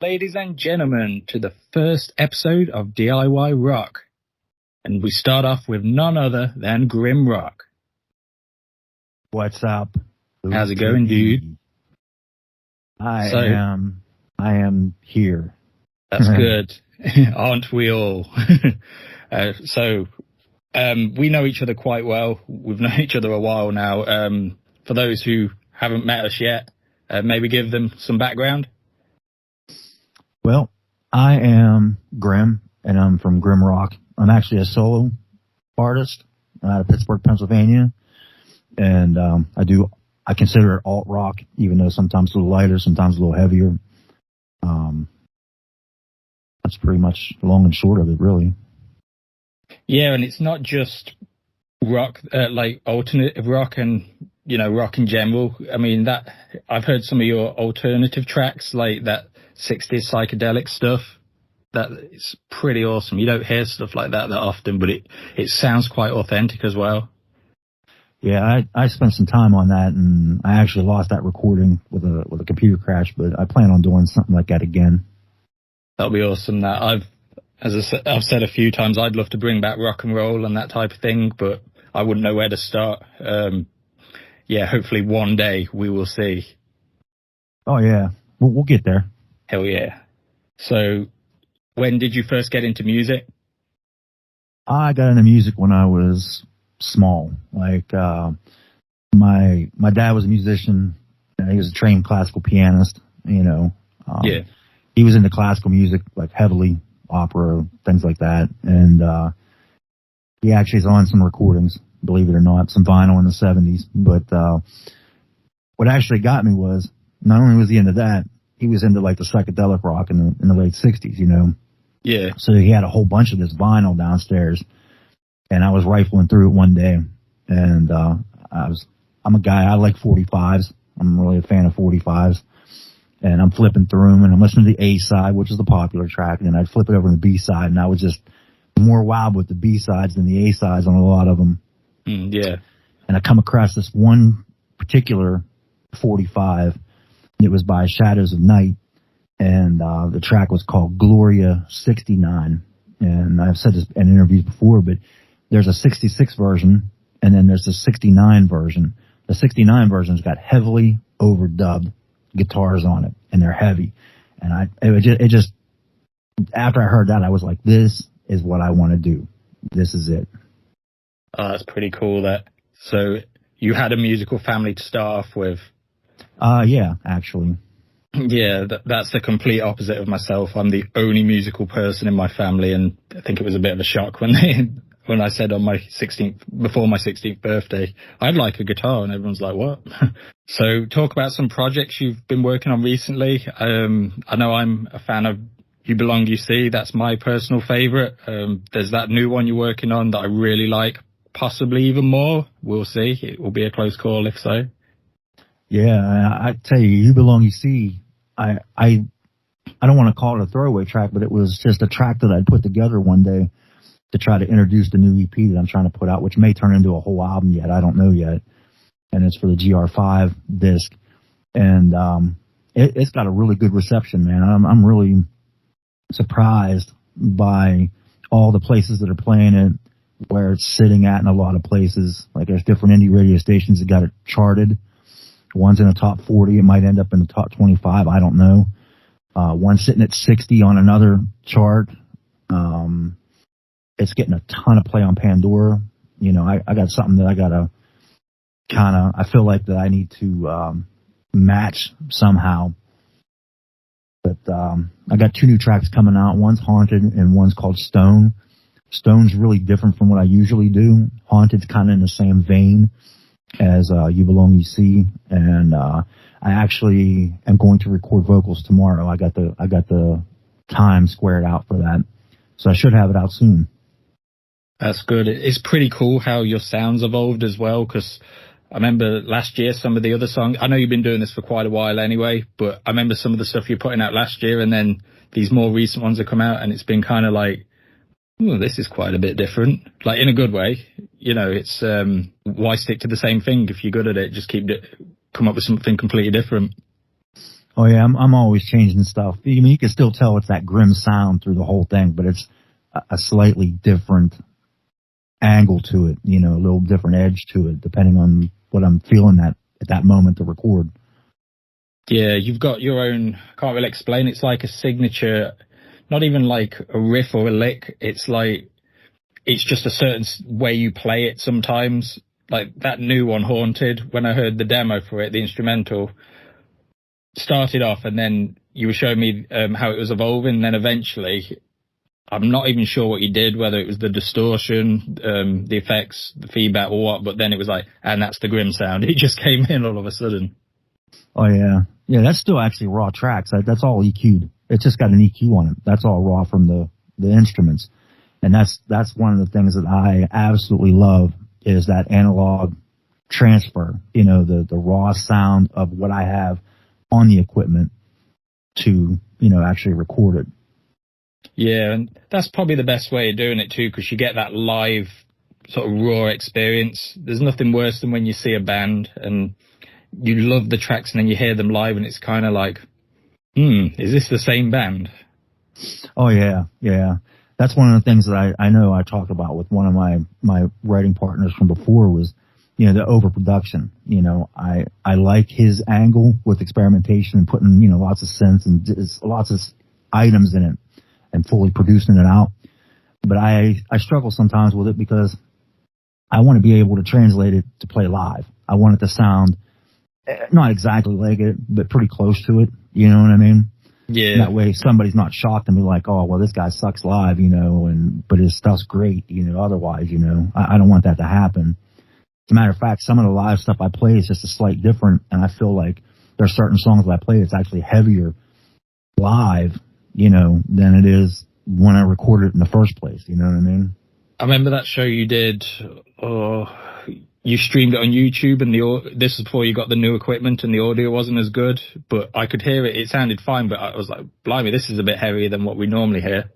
ladies and gentlemen, to the first episode of DIY Rock. And we start off with none other than GrimRock. What's up? How's it going, dude? I am here. That's good. Aren't we all? We know each other quite well. We've known each other a while now. For those who haven't met us yet, maybe give them some background. Well, I am Grim, and I'm from GrimRock. I'm actually a solo artist out of Pittsburgh, Pennsylvania, and I consider it alt rock, even though sometimes a little lighter, sometimes a little heavier. That's pretty much long and short of it, really. Yeah, and it's not just rock, like alternative rock and, rock in general. I mean, that I've heard some of your alternative tracks, like that 60s psychedelic stuff. That it's pretty awesome. You don't hear stuff like that often, but it sounds quite authentic as well. Yeah, I spent some time on that, and I actually lost that recording with a computer crash, but I plan on doing something like that again. That'll be awesome. I've said a few times, I'd love to bring back rock and roll and that type of thing, but I wouldn't know where to start. Hopefully one day we will see. Oh yeah, we'll get there. Hell yeah. So, when did you first get into music? I got into music when I was small. Like, my dad was a musician. He was a trained classical pianist, Yeah. He was into classical music, like heavily, opera, things like that. And he actually is on some recordings, believe it or not, some vinyl in the 70s. But what actually got me was, not only was he into that, he was into like the psychedelic rock in the late 60s, Yeah. So he had a whole bunch of this vinyl downstairs, and I was rifling through it one day, and I'm a guy, I like 45s. I'm really a fan of 45s, and I'm flipping through them, and I'm listening to the A side, which is the popular track, and then I'd flip it over to the B side, and I was just more wild with the B sides than the A sides on a lot of them. Yeah. And I come across this one particular 45. It was by Shadows of Night, and the track was called Gloria 69. And I've said this in interviews before, but there's a 66 version, and then there's a 69 version. The 69 version's got heavily overdubbed guitars on it, and they're heavy. And it just after I heard that, I was like, this is what I want to do. This is it. Oh, that's pretty cool. So you had a musical family to start off with. Yeah, actually. Yeah, that's the complete opposite of myself. I'm the only musical person in my family, and I think it was a bit of a shock when I said on my 16th, before my 16th birthday, I'd like a guitar, and everyone's like, what? So talk about some projects you've been working on recently. I know I'm a fan of You Belong, You See. That's my personal favorite. There's that new one you're working on that I really like, possibly even more. We'll see. It will be a close call if so. Yeah, I tell you, You Belong, You See, I don't want to call it a throwaway track, but it was just a track that I'd put together one day to try to introduce the new EP that I'm trying to put out, which may turn into a whole album yet. I don't know yet. And it's for the GR5 disc. And it's got a really good reception, man. I'm really surprised by all the places that are playing it, where it's sitting at in a lot of places. Like there's different indie radio stations that got it charted. One's in the top 40. It might end up in the top 25. I don't know. One's sitting at 60 on another chart. It's getting a ton of play on Pandora. I got something that I got to I feel like that I need to match somehow. But I got 2 new tracks coming out. One's Haunted and one's called Stone. Stone's really different from what I usually do. Haunted's kind of in the same vein as You Belong, You See, and I actually am going to record vocals tomorrow. I got the time squared out for that, so I should have it out soon. That's good. It's pretty cool how your sound's evolved as well, because I remember last year some of the other songs. I know you've been doing this for quite a while anyway, but I remember some of the stuff you're putting out last year, and then these more recent ones have come out, and it's been kind of like, oh, this is quite a bit different, like in a good way. It's why stick to the same thing if you're good at it? Just come up with something completely different. Oh yeah, I'm always changing stuff. I mean, you can still tell it's that grim sound through the whole thing, but it's a slightly different angle to it, you know, a little different edge to it, depending on what I'm feeling at that moment to record. Yeah, you've got your own, can't really explain. It's like a signature, not even like a riff or a lick. It's like, it's just a certain way you play it sometimes. Like that new one, Haunted, when I heard the demo for it, the instrumental, started off and then you were showing me how it was evolving. And then eventually, I'm not even sure what you did, whether it was the distortion, the effects, the feedback or what, but then it was like, and that's the grim sound. It just came in all of a sudden. Oh yeah. Yeah, that's still actually raw tracks. That's all EQ'd. It's just got an EQ on it. That's all raw from the instruments. And that's one of the things that I absolutely love is that analog transfer, you know, the raw sound of what I have on the equipment to, you know, actually record it. Yeah, and that's probably the best way of doing it too, because you get that live sort of raw experience. There's nothing worse than when you see a band and you love the tracks and then you hear them live and it's kind of like, is this the same band? Oh yeah, yeah. That's one of the things that I know I talked about with one of my writing partners from before was, you know, the overproduction. You know, I like his angle with experimentation and putting, you know, lots of synths and lots of items in it and fully producing it out. But I struggle sometimes with it because I want to be able to translate it to play live. I want it to sound not exactly like it, but pretty close to it. You know what I mean? Yeah. That way somebody's not shocked and be like, oh, well, this guy sucks live, you know, but his stuff's great, you know, otherwise, you know, I don't want that to happen. As a matter of fact, some of the live stuff I play is just a slight different, and I feel like there are certain songs that I play that's actually heavier live, you know, than it is when I recorded it in the first place, you know what I mean? I remember that show you did, you streamed it on YouTube and this was before you got the new equipment and the audio wasn't as good, but I could hear it. It sounded fine, but I was like, blimey, this is a bit heavier than what we normally hear.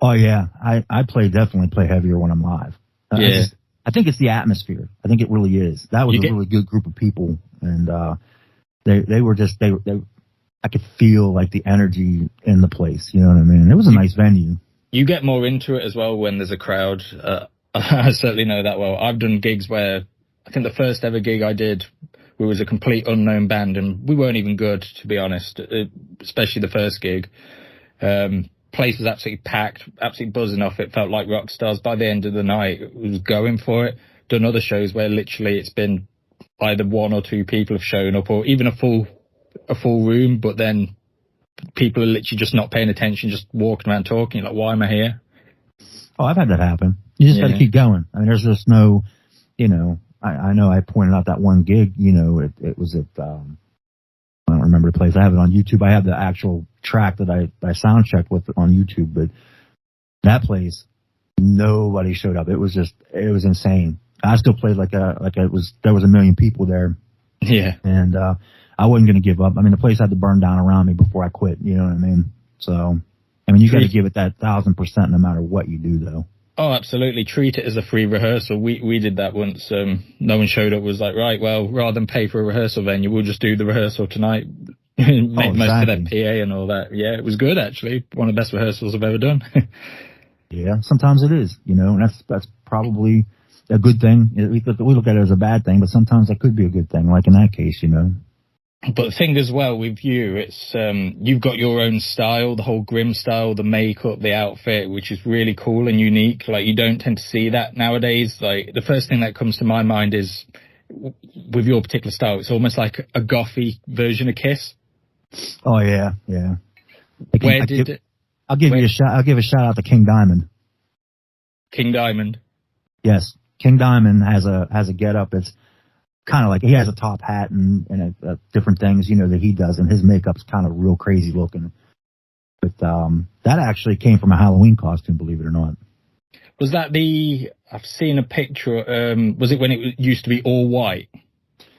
Oh yeah. I definitely play heavier when I'm live. Yeah. I think it's the atmosphere. I think it really is. That was a really good group of people. And, they were just, I could feel like the energy in the place. You know what I mean? It was a nice venue. You get more into it as well when there's a crowd. I certainly know that well. I've done gigs where I think the first ever gig I did, we was a complete unknown band and we weren't even good, to be honest, especially the first gig. Place was absolutely packed, absolutely buzzing off. It felt like rock stars. By the end of the night, it was going for it. Done other shows where literally it's been either one or two people have shown up or even a full room, but then people are literally just not paying attention, just walking around talking. Like, why am I here? Oh, I've had that happen. You just got to keep going. I mean, there's just no, you know, I know I pointed out that one gig, you know, it was at, I don't remember the place. I have it on YouTube. I have the actual track that I sound checked with on YouTube, but that place, nobody showed up. It was insane. I still played there was a million people there. Yeah. And, I wasn't going to give up. I mean, the place had to burn down around me before I quit. You know what I mean? So, I mean, you got to give it that 1,000% no matter what you do, though. Oh, absolutely. Treat it as a free rehearsal. We did that once. No one showed up. Was like, right, well, rather than pay for a rehearsal venue, we'll just do the rehearsal tonight. Make most of that PA and all that. Yeah, it was good, actually. One of the best rehearsals I've ever done. Yeah, sometimes it is, you know, and that's probably a good thing. We look at it as a bad thing, but sometimes that could be a good thing, like in that case, you know. But the thing as well with you, it's you've got your own style, the whole grim style, the makeup, the outfit, which is really cool and unique. Like, you don't tend to see that nowadays. Like, the first thing that comes to my mind is with your particular style, it's almost like a gothy version of Kiss. Oh yeah, yeah. I'll give a shout out to King Diamond. King Diamond. Yes, King Diamond has a get up. It's kind of like he has a top hat and different things, you know, that he does, and his makeup's kind of real crazy looking. But that actually came from a Halloween costume, believe it or not. Was that I've seen a picture, was it when it used to be all white?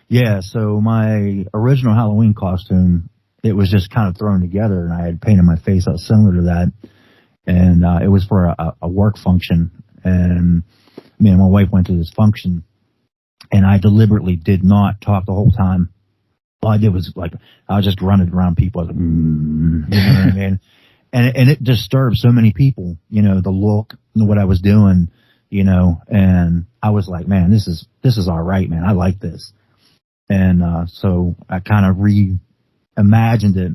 Yeah, so my original Halloween costume, it was just kind of thrown together, and I had painted my face out similar to that. And it was for a work function, and me and my wife went to this function, and I deliberately did not talk the whole time. all I did was like, I was just running around people. I was like, you know what I mean? And it disturbed so many people, you know, the look and what I was doing, you know, and I was like, man, this is all right, man. I like this. And, so I kind of reimagined it,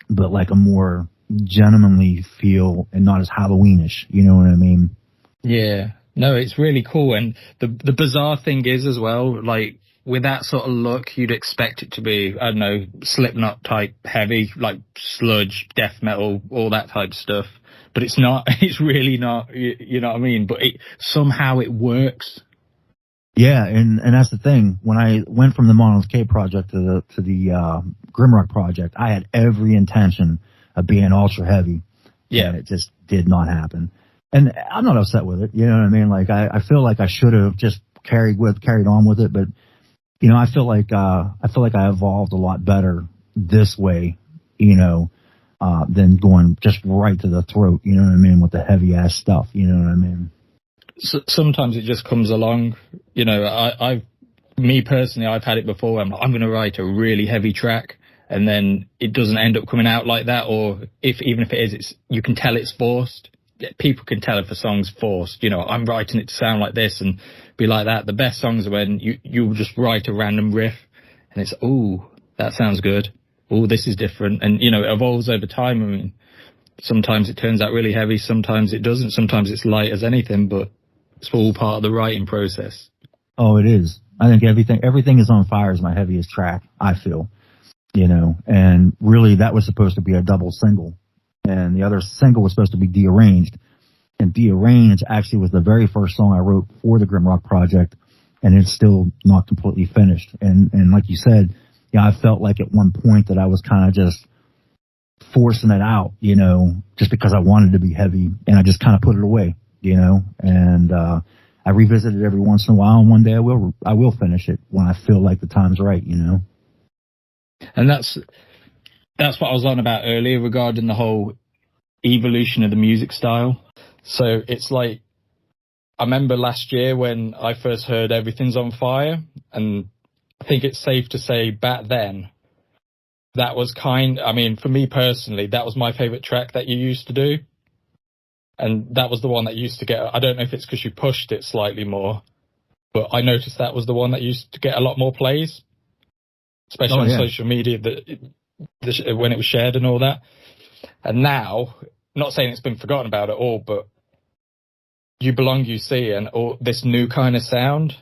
but like a more gentlemanly feel and not as Halloweenish, you know what I mean? Yeah. No, it's really cool. And the bizarre thing is as well, like with that sort of look, you'd expect it to be, I don't know, Slipknot type heavy, like sludge, death metal, all that type of stuff. But it's not, it's really not, you know what I mean? But somehow it works. Yeah. And that's the thing. When I went from the Monolith K project to the GrimRock project, I had every intention of being ultra heavy. Yeah. And it just did not happen. And I'm not upset with it. You know what I mean? Like, I feel like I should have just carried on with it. But, you know, I feel like I evolved a lot better this way, you know, than going just right to the throat, you know what I mean? With the heavy ass stuff, you know what I mean? So, sometimes it just comes along, you know, me personally, I've had it before. I'm going to write a really heavy track, and then it doesn't end up coming out like that. Or even if it is, you can tell it's forced. People can tell if a song's forced. You know, I'm writing it to sound like this and be like that. The best songs are when you just write a random riff and it's, ooh, that sounds good. Ooh, this is different. And, you know, it evolves over time. I mean, sometimes it turns out really heavy. Sometimes it doesn't. Sometimes it's light as anything, but it's all part of the writing process. Oh, it is. I think everything is on fire is my heaviest track, I feel, you know, and really that was supposed to be a double single. And the other single was supposed to be Dearranged. And Dearranged actually was the very first song I wrote for the GrimRock project, and it's still not completely finished. And like you said, yeah, I felt like at one point that I was kind of just forcing it out, you know, just because I wanted to be heavy, and I just kind of put it away, you know. And I revisit it every once in a while, and one day I will finish it when I feel like the time's right, you know. And that's what I was on about earlier regarding the whole evolution of the music style. So it's like, I remember last year when I first heard Everything's on Fire, and I think it's safe to say back then, that was I mean, for me personally, that was my favorite track that you used to do. And that was the one that used to get, I don't know if it's because you pushed it slightly more, but I noticed that was the one that used to get a lot more plays, especially on social media, when it was shared and all that. And now, not saying it's been forgotten about at all, but You Belong, You See, and all this new kind of sound,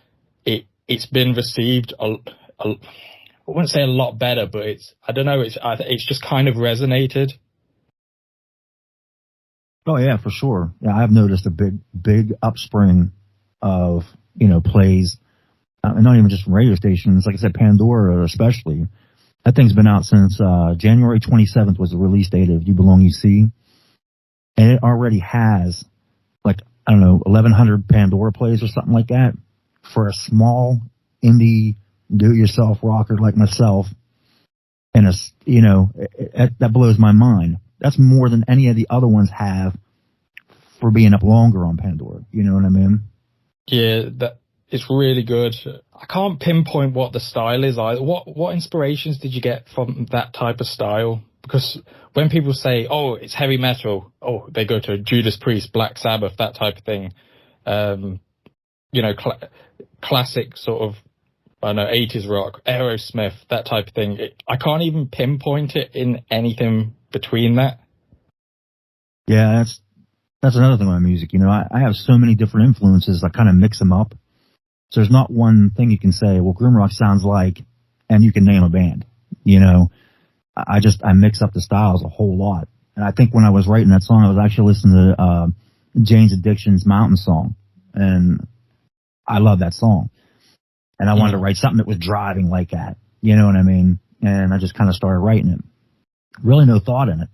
it's been received I wouldn't say a lot better, but I don't know, it's just kind of resonated. Oh yeah, for sure. Yeah, I've noticed a big upspring of, you know, plays, and not even just from radio stations. Like I said, Pandora especially. That thing's been out since January 27th was the release date of You Belong, You See, and it already has like, I don't know, 1,100 Pandora plays or something like that for a small indie do-it-yourself rocker like myself. And it's, you know, that blows my mind. That's more than any of the other ones have for being up longer on Pandora. You know what I mean? Yeah, it's really good. I can't pinpoint what the style is either. What inspirations did you get from that type of style? Because when people say, oh, it's heavy metal, oh, they go to Judas Priest, Black Sabbath, that type of thing. You know, classic sort of, I don't know, 80s rock, Aerosmith, that type of thing. I can't even pinpoint it in anything between that. Yeah, that's another thing with my music. You know, I have so many different influences. I kind of mix them up. So there's not one thing you can say, well, GrimRock sounds like, and you can name a band. You know, I mix up the styles a whole lot. And I think when I was writing that song, I was actually listening to Jane's Addiction's Mountain Song. And I love that song. And I wanted to write something that was driving like that. You know what I mean? And I just kind of started writing it. Really no thought in it.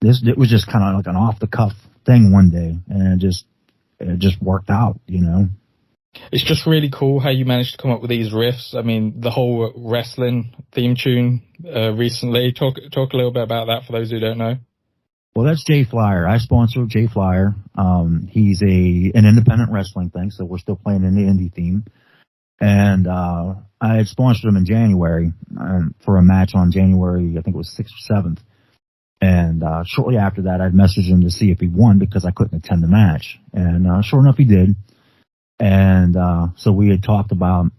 It was just kind of like an off the cuff thing one day. And it just worked out, you know? It's just really cool how you managed to come up with these riffs. I mean, the whole wrestling theme tune recently. Talk a little bit about that for those who don't know. Well, that's Jay Flyer. I sponsor Jay Flyer. He's an independent wrestling thing, so we're still playing in the indie theme. And I had sponsored him in January for a match on January, I think it was 6th or 7th. And shortly after that, I'd messaged him to see if he won because I couldn't attend the match. And sure enough, he did. And so we had talked about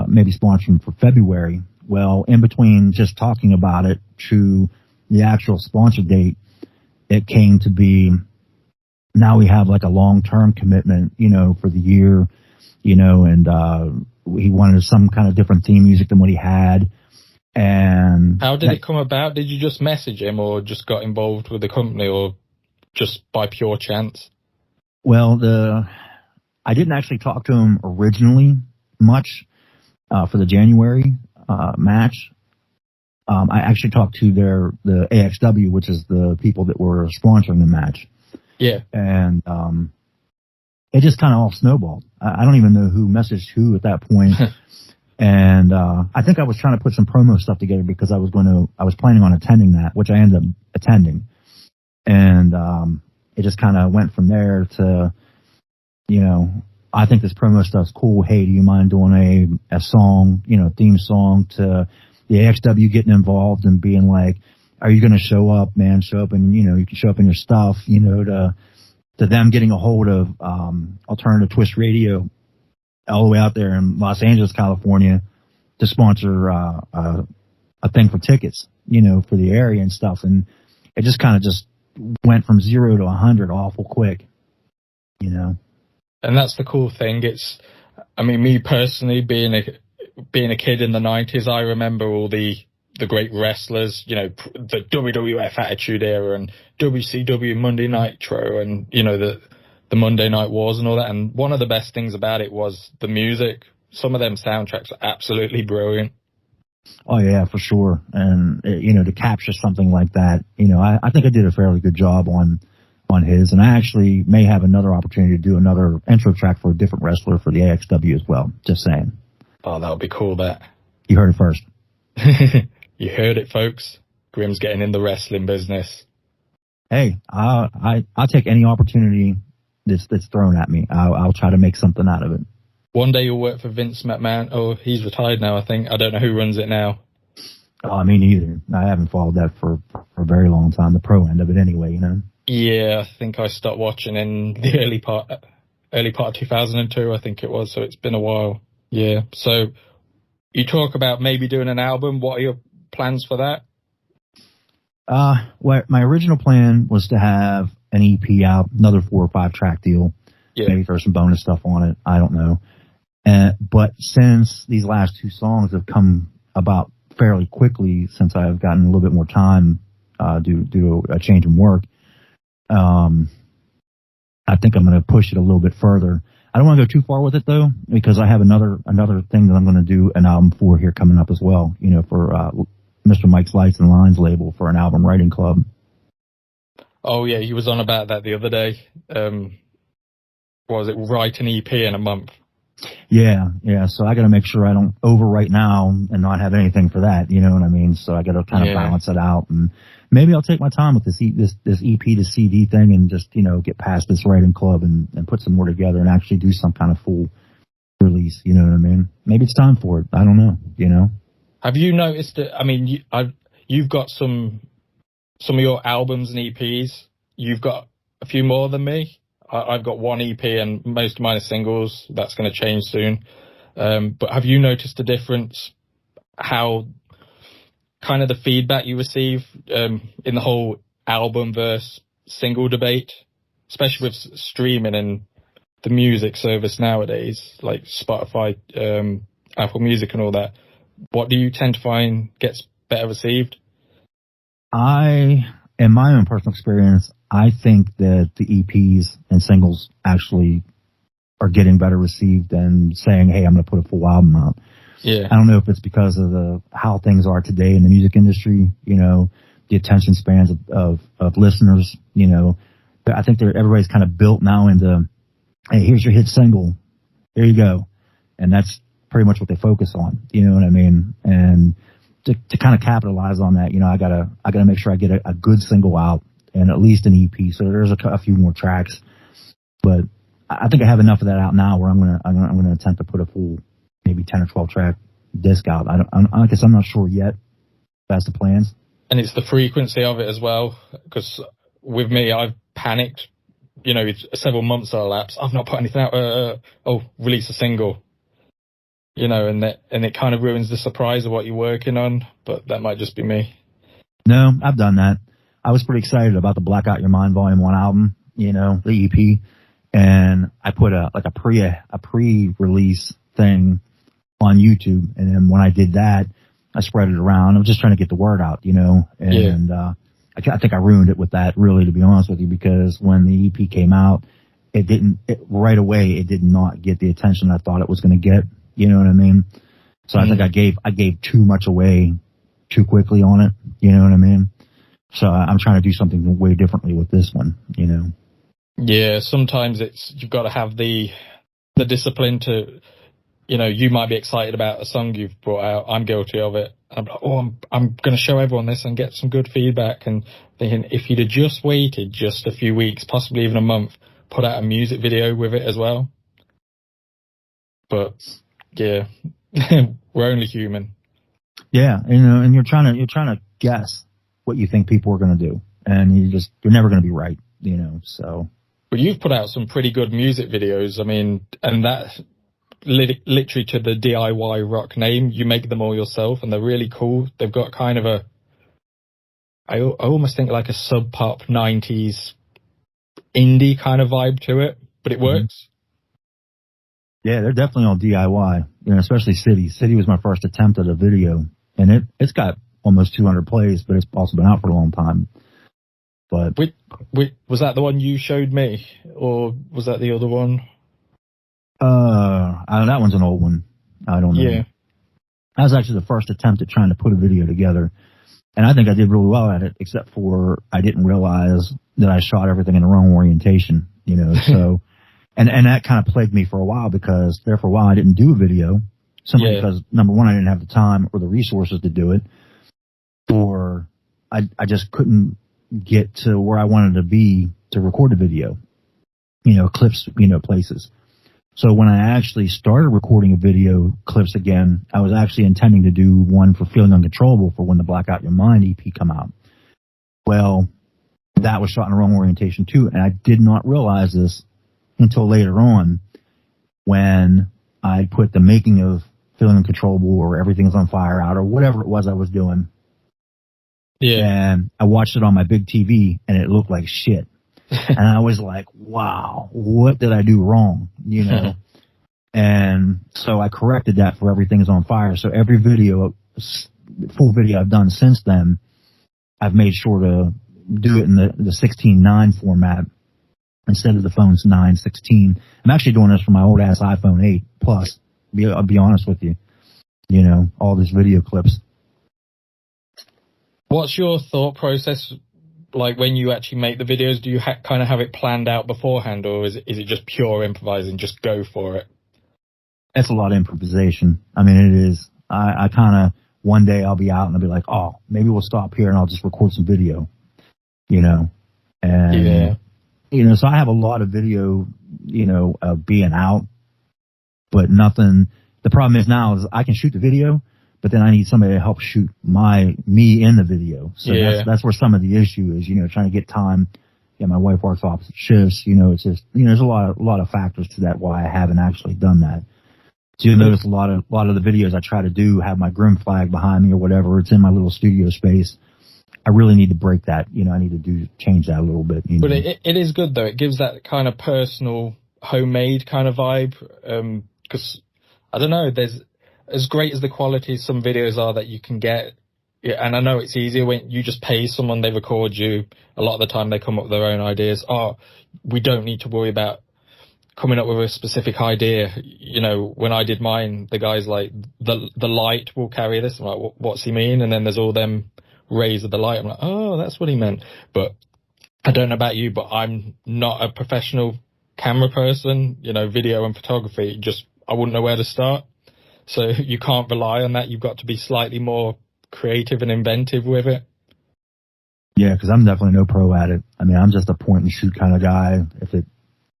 maybe sponsoring for February. Well, in between just talking about it to the actual sponsor date, it came to be now we have like a long-term commitment, for the year, and he wanted some kind of different theme music than what he had. And how did it come about? Did you just message him or just got involved with the company or just by pure chance? Well, I didn't actually talk to him originally much for the January match. I actually talked to the AXW, which is the people that were sponsoring the match. Yeah. And it just kind of all snowballed. I don't even know who messaged who at that point. And I think I was trying to put some promo stuff together because I was planning on attending that, which I ended up attending. And it just kind of went from there to, I think this promo stuff's cool. Hey, do you mind doing a song, theme song, to the AXW getting involved and being like, are you going to show up, man? Show up and, you can show up in your stuff, to them getting a hold of Alternative Twist Radio all the way out there in Los Angeles, California, to sponsor a thing for tickets, for the area and stuff. And it just kind of just went from 0 to 100 awful quick, And that's the cool thing. Me personally, being a kid in the 90s, I remember all the great wrestlers, the WWF Attitude Era and WCW Monday Nitro and, the Monday Night Wars and all that. And one of the best things about it was the music. Some of them soundtracks are absolutely brilliant. Oh, yeah, for sure. And, to capture something like that, I think I did a fairly good job on his. And I actually may have another opportunity to do another intro track for a different wrestler for the AXW as well. Just saying. Oh, that would be cool, that. You heard it first. You heard it, folks. Grim's getting in the wrestling business. Hey, I'll take any opportunity that's thrown at me. I'll try to make something out of it. One day you'll work for Vince McMahon. Oh, he's retired now, I think. I don't know who runs it now. Oh, me neither. I haven't followed that for a very long time, the pro end of it anyway, Yeah, I think I stopped watching in the early part of 2002, I think it was, so it's been a while. Yeah, so you talk about maybe doing an album. What are your plans for that? Well, my original plan was to have an EP out, another 4 or 5 track deal. Yeah. Maybe throw some bonus stuff on it. I don't know. But since these last 2 songs have come about fairly quickly, since I've gotten a little bit more time due to a change in work, I think I'm going to push it a little bit further. I don't want to go too far with it though, because I have another thing that I'm going to do an album for here coming up as well. For Mr. Mike's Lights and Lines label for an album writing club. Oh yeah, he was on about that the other day. Was it write an EP in a month? Yeah. So I got to make sure I don't overwrite now and not have anything for that. You know what I mean? So I got to kind of balance it out, and maybe I'll take my time with this EP to CD thing and just get past this writing club and put some more together and actually do some kind of full release. You know what I mean? Maybe it's time for it. I don't know. Have you noticed that? I mean, you've got some of your albums and EPs. You've got a few more than me. I've got 1 EP and most of mine are singles. That's going to change soon. But have you noticed a difference how kind of the feedback you receive in the whole album versus single debate, especially with streaming and the music service nowadays, like Spotify, Apple Music and all that? What do you tend to find gets better received? In my own personal experience, I think that the EPs and singles actually are getting better received than saying, hey, I'm going to put a full album out. Yeah. I don't know if it's because of how things are today in the music industry, the attention spans of listeners, I think everybody's kind of built now into, hey, here's your hit single. There you go. And that's pretty much what they focus on. You know what I mean? And to kind of capitalize on that, I gotta make sure I get a good single out and at least an EP. So there's a few more tracks, but I think I have enough of that out now where I'm gonna attempt to put a full maybe 10 or 12 track disc out. I guess I'm not sure yet. That's the plans. And it's the frequency of it as well, because with me, I've panicked. You know, several months have elapsed. I've not put anything out. Release a single. You know, and it kind of ruins the surprise of what you're working on. But that might just be me. No, I've done that. I was pretty excited about the Black Out Your Mind Volume 1 album, you know, the EP. And I put a pre-release thing on YouTube. And then when I did that, I spread it around. I was just trying to get the word out, you know, and, I think I ruined it with that, really, to be honest with you, because when the EP came out, right away, it did not get the attention I thought it was going to get. You know what I mean? So I think I gave too much away too quickly on it. You know what I mean? So I'm trying to do something way differently with this one, you know? Yeah, sometimes you've got to have the discipline to, you know, you might be excited about a song you've brought out. I'm guilty of it. I'm like, I'm going to show everyone this and get some good feedback. And thinking, if you'd have just waited just a few weeks, possibly even a month, put out a music video with it as well. But yeah, we're only human. Yeah, you know, and you're trying to guess what you think people are going to do, and you're never going to be right, you know. So, but you've put out some pretty good music videos. I mean, and that. Literally to the DIY rock name, you make them all yourself, and they're really cool. They've got kind of I almost think like a sub pop 90s indie kind of vibe to it, but it works. Yeah, they're definitely all DIY, you know, especially City. City was my first attempt at a video, and it's got almost 200 plays, but it's also been out for a long time. But was that the one you showed me, or was that the other one? That one's an old one. I don't know. Yeah. That was actually the first attempt at trying to put a video together. And I think I did really well at it, except for I didn't realize that I shot everything in the wrong orientation, you know, so, and that kind of plagued me for a while, because there for a while I didn't do a video simply because, number one, I didn't have the time or the resources to do it, or I just couldn't get to where I wanted to be to record a video, you know, clips, you know, places. So when I actually started recording a video clips again, I was actually intending to do one for Feeling Uncontrollable for when the Black Out Your Mind EP come out. Well, that was shot in the wrong orientation too, and I did not realize this until later on when I put the making of Feeling Uncontrollable or Everything's on Fire out or whatever it was I was doing. Yeah. And I watched it on my big TV and it looked like shit. And I was like, wow, what did I do wrong? You know? And so I corrected that for Everything's on Fire. So every video, full video I've done since then, I've made sure to do it in the 16:9 format instead of the phone's 9:16. I'm actually doing this for my old ass iPhone 8 Plus. I'll be honest with you. You know, all these video clips. What's your thought process like when you actually make the videos? Do you kind of have it planned out beforehand, or is it just pure improvising, just go for it? It's a lot of improvisation. I mean, it is. I kind of, one day I'll be out and I'll be like, oh, maybe we'll stop here and I'll just record some video, you know? And, you know, so I have a lot of video, you know, being out, but nothing. The problem is now is I can shoot the video, but then I need somebody to help shoot me in the video. So that's where some of the issue is, you know, trying to get time. Yeah, my wife works opposite shifts, you know, it's just, you know, there's a lot of factors to that why I haven't actually done that. So you'll notice a lot of the videos I try to do have my Grim flag behind me or whatever. It's in my little studio space. I really need to break that. You know, I need to change that a little bit. You know? But it is good though. It gives that kind of personal, homemade kind of vibe. Because I don't know, there's as great as the quality some videos are that you can get. Yeah, and I know it's easier when you just pay someone, they record you. A lot of the time they come up with their own ideas. Oh, we don't need to worry about coming up with a specific idea. You know, when I did mine, the guy's like, the light will carry this. I'm like, what's he mean? And then there's all them rays of the light. I'm like, oh, that's what he meant. But I don't know about you, but I'm not a professional camera person, you know, video and photography. I wouldn't know where to start. So you can't rely on that. You've got to be slightly more creative and inventive with it. Yeah, because I'm definitely no pro at it. I mean, I'm just a point and shoot kind of guy.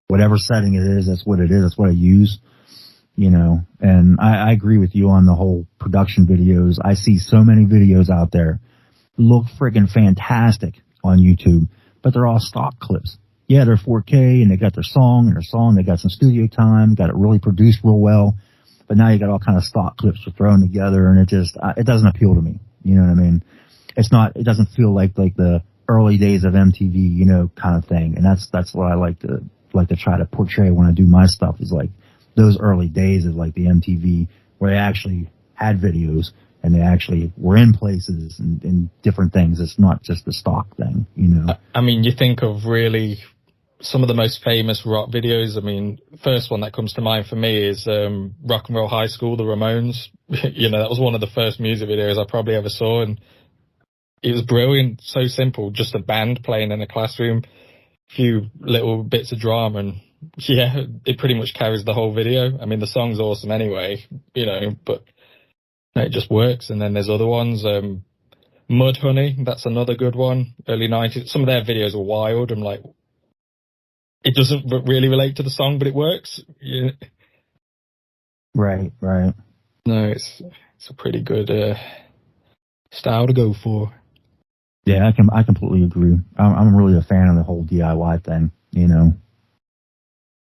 Whatever setting it is, that's what it is. That's what I use. you know, and I agree with you on the whole production videos. I see so many videos out there look friggin' fantastic on YouTube, but they're all stock clips. Yeah, they're 4K and they got their song, they got some studio time, got it really produced real well, but now you got all kind of stock clips thrown together, and it doesn't appeal to me. You know what I mean? It doesn't feel like the early days of MTV, you know, kind of thing. And that's what I like to try to portray when I do my stuff, is like those early days of like the MTV where they actually had videos and they actually were in places and different things. It's not just the stock thing, you know. I mean, you think of really some of the most famous rock videos. I mean, first one that comes to mind for me is Rock and Roll High School, the Ramones. You know, that was one of the first music videos I probably ever saw, and it was brilliant. So simple, just a band playing in a classroom, few little bits of drama, and yeah, it pretty much carries the whole video. I mean, the song's awesome anyway, you know, but it just works. And then there's other ones. Mud Honey, that's another good one. Early 90s. Some of their videos are wild. I'm like, it doesn't really relate to the song, but it works. Yeah. Right. No, it's a pretty good style to go for. Yeah, I completely agree. I'm really a fan of the whole DIY thing, you know.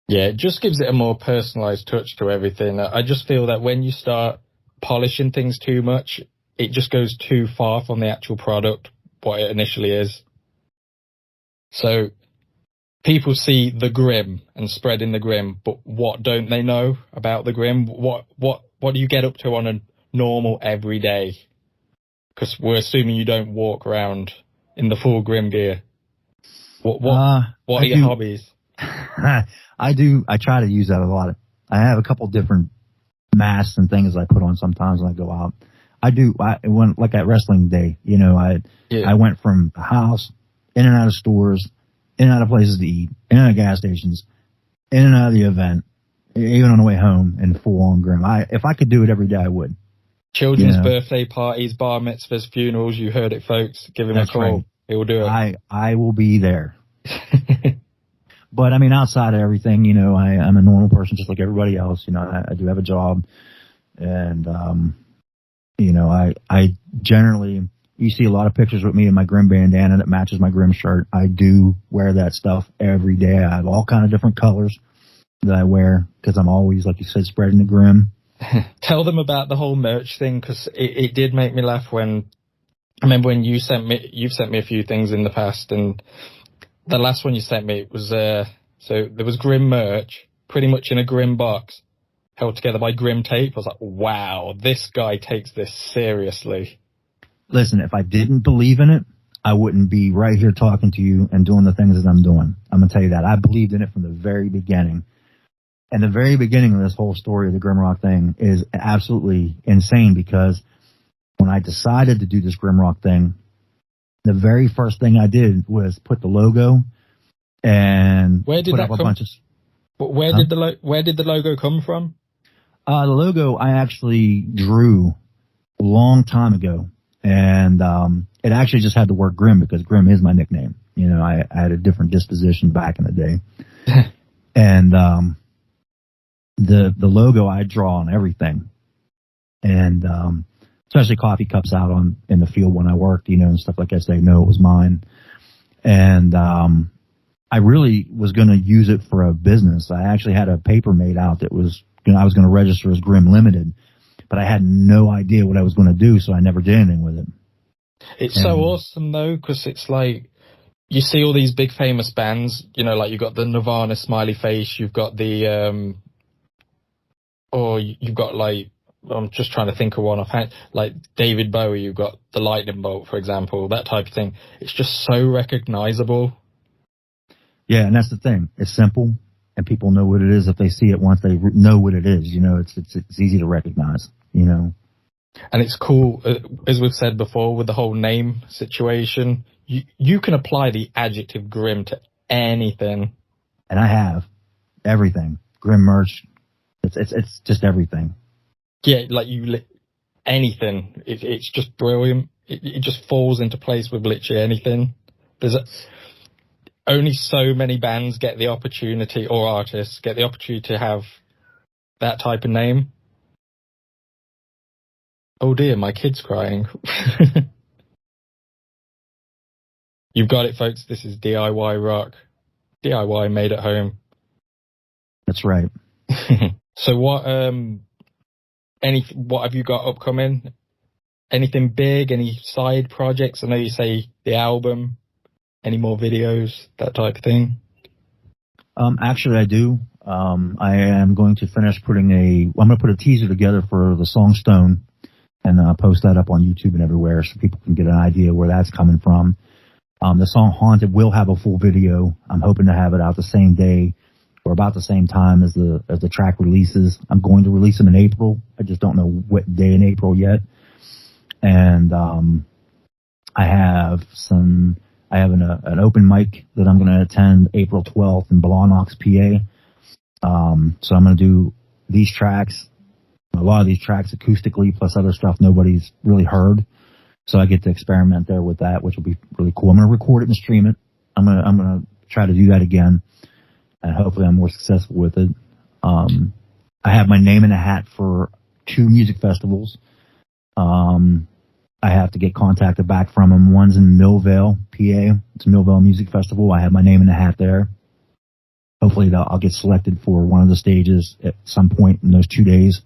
Yeah, it just gives it a more personalized touch to everything. I just feel that when you start polishing things too much, it just goes too far from the actual product, what it initially is. So people see the Grim and spreading the Grim, but what don't they know about the Grim? What do you get up to on a normal everyday? Because we're assuming you don't walk around in the full Grim gear. What are your hobbies? I do. I try to use that a lot. I have a couple different masks and things I put on sometimes when I go out. When like at wrestling day, you know, I went from the house, in and out of stores, in and out of places to eat, in and out of gas stations, in and out of the event, even on the way home in full on Grim. If I could do it every day, I would. Children's birthday parties, bar mitzvahs, funerals, you heard it, folks. Give him a call. Right. He will do it. I will be there. But I mean, outside of everything, you know, I'm a normal person just like everybody else. You know, I do have a job, and you know, I generally, you see a lot of pictures with me in my Grim bandana that matches my Grim shirt. I do wear that stuff every day. I have all kind of different colors that I wear because I'm always, like you said, spreading the Grim. Tell them about the whole merch thing, because it did make me laugh when I remember when you've sent me a few things in the past, and the last one you sent me was so there was Grim merch pretty much in a Grim box held together by Grim tape. I was like, wow, this guy takes this seriously. Listen, if I didn't believe in it, I wouldn't be right here talking to you and doing the things that I'm doing. I'm gonna tell you that. I believed in it from the very beginning. And the very beginning of this whole story of the GrimRock thing is absolutely insane, because when I decided to do this GrimRock thing, the very first thing I did was put the logo and put up a bunch of. Where did the logo come from? The logo I actually drew a long time ago, and it actually just had the word Grim because Grim is my nickname. You know, I had a different disposition back in the day, and the logo I draw on everything, and especially coffee cups out in the field when I worked, you know, and stuff like that. So they know it was mine, and I really was going to use it for a business. I actually had a paper made out that was, you know, I was going to register as Grim Limited, but I had no idea what I was going to do, so I never did anything with it. It's so awesome though, because it's like you see all these big famous bands, you know, like you've got the Nirvana smiley face, you've got the or you've got like, I'm just trying to think of one offhand, like David Bowie, you've got the lightning bolt, for example, that type of thing. It's just so recognizable. Yeah, and that's the thing. It's simple, and people know what it is if they see it once they know what it is. You know, it's easy to recognize, you know. And it's cool, as we've said before, with the whole name situation, you can apply the adjective Grim to anything. And I have everything. Grim merch. It's just everything. Yeah, like anything. It's just brilliant. It just falls into place with literally anything. Only so many bands get the opportunity, or artists get the opportunity to have that type of name. Oh dear, my kid's crying. You've got it, folks. This is DIY rock. DIY made at home. That's right. So what have you got upcoming? Anything big? Any side projects? I know you say the album. Any more videos? That type of thing? Actually, I do. I am going to finish I'm going to put a teaser together for the song Stone and post that up on YouTube and everywhere so people can get an idea where that's coming from. The song Haunted will have a full video. I'm hoping to have it out the same day or about the same time as the track releases. I'm going to release them in April. I just don't know what day in April yet. And I have an open mic that I'm going to attend April 12th in Blawnox, PA. So I'm going to do these tracks, a lot of these tracks acoustically, plus other stuff nobody's really heard. So I get to experiment there with that, which will be really cool. I'm going to record it and stream it. I'm going to try to do that again, and hopefully I'm more successful with it. I have my name in a hat for 2 music festivals. I have to get contacted back from them. One's in Millvale, PA. It's a Millvale Music Festival. I have my name in the hat there. Hopefully I'll get selected for one of the stages at some point in those 2 days.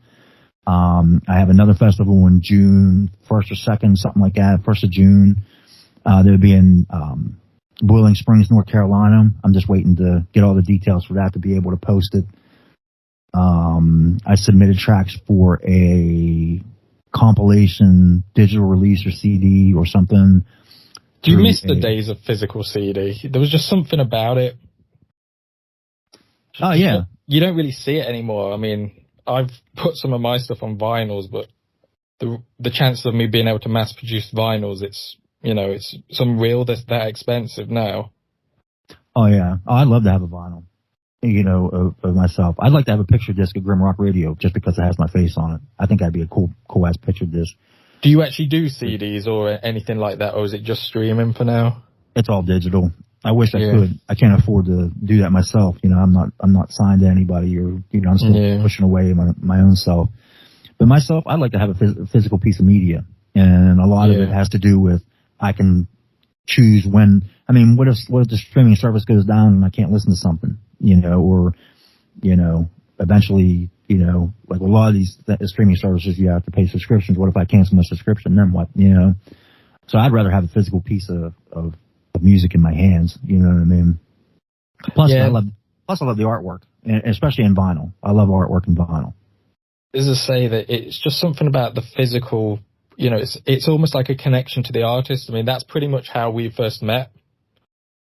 I have another festival in June 1st or 2nd, something like that, 1st of June. They'll be in Boiling Springs, North Carolina. I'm just waiting to get all the details for that to be able to post it. I submitted tracks for a compilation digital release or CD or something. Do you miss the days of physical CD? There was just something about it. Oh, yeah. You don't really see it anymore. I mean, I've put some of my stuff on vinyls, but the chances of me being able to mass produce vinyls, it's unreal that's that expensive now. Oh, yeah. Oh, I'd love to have a vinyl, of myself. I'd like to have a picture disc of GrimRock Radio just because it has my face on it. I think that'd be a cool ass picture disc. Do you actually do CDs or anything like that, or is it just streaming for now? It's all digital. I wish I could. I can't afford to do that myself. I'm not signed to anybody, or I'm still pushing away my own self. But myself, I'd like to have a physical piece of media, and a lot of it has to do with I can choose when. I mean, what if the streaming service goes down and I can't listen to something, or eventually, like a lot of these streaming services, you have to pay subscriptions. What if I cancel my subscription? Then what? So I'd rather have a physical piece of music in my hands. You know what I mean? Plus, I love the artwork, especially in vinyl. I love artwork in vinyl. As I say, that it's just something about the physical. It's almost like a connection to the artist. I mean, that's pretty much how we first met.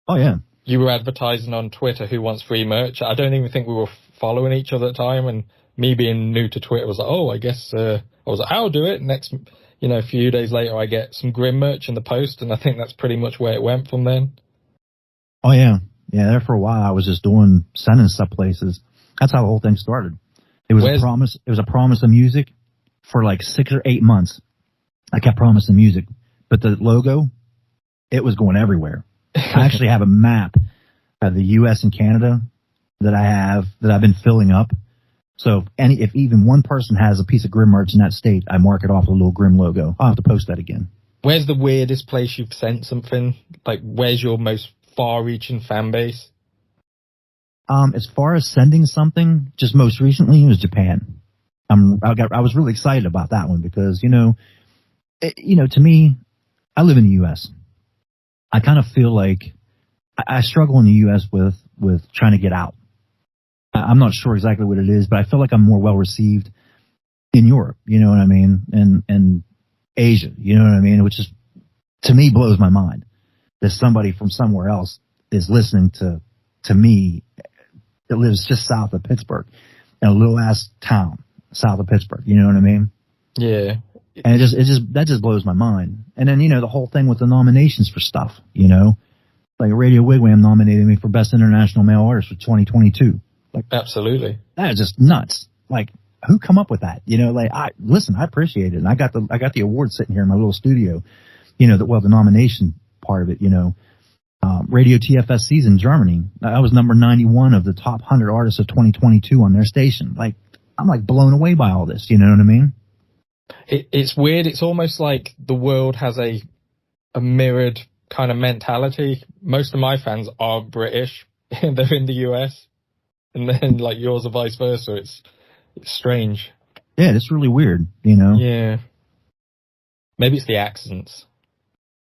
Oh yeah. You were advertising on Twitter, who wants free merch. I don't even think we were following each other at the time, and me being new to Twitter was like, oh, I guess I was like, I'll do it. Next, a few days later, I get some Grim merch in the post, and I think that's pretty much where it went from then. Oh yeah, there for a while I was just sending stuff places. That's how the whole thing started. It was a promise. It was a promise of music for like 6 or 8 months. I kept promising music, but the logo, it was going everywhere. I actually have a map of the U.S. and Canada that I've been filling up. So if even one person has a piece of Grim merch in that state, I mark it off with a little Grim logo. I'll have to post that again. Where's the weirdest place you've sent something? Like, where's your most far-reaching fan base? As far as sending something, just most recently, it was Japan. I was really excited about that one because, to me, I live in the U.S. I kind of feel like I struggle in the U.S. with trying to get out. I'm not sure exactly what it is, but I feel like I'm more well received in Europe, you know what I mean? And Asia, you know what I mean? Which is, to me, blows my mind that somebody from somewhere else is listening to me that lives just south of Pittsburgh in a little ass town south of Pittsburgh, you know what I mean? Yeah. And that just blows my mind. And then, the whole thing with the nominations for stuff, like Radio Wigwam nominated me for Best International Male Artist for 2022. Like, absolutely. That is just nuts. Like, who come up with that? I appreciate it. And I got the award sitting here in my little studio, the nomination part of it, Radio TFSC's in Germany. I was number 91 of the top 100 artists of 2022 on their station. Like, I'm like blown away by all this. You know what I mean? It's weird. It's almost like the world has a mirrored kind of mentality. Most of my fans are British. They're in the US. And then like yours are vice versa. It's strange. Yeah, it's really weird, you know? Yeah. Maybe it's the accents.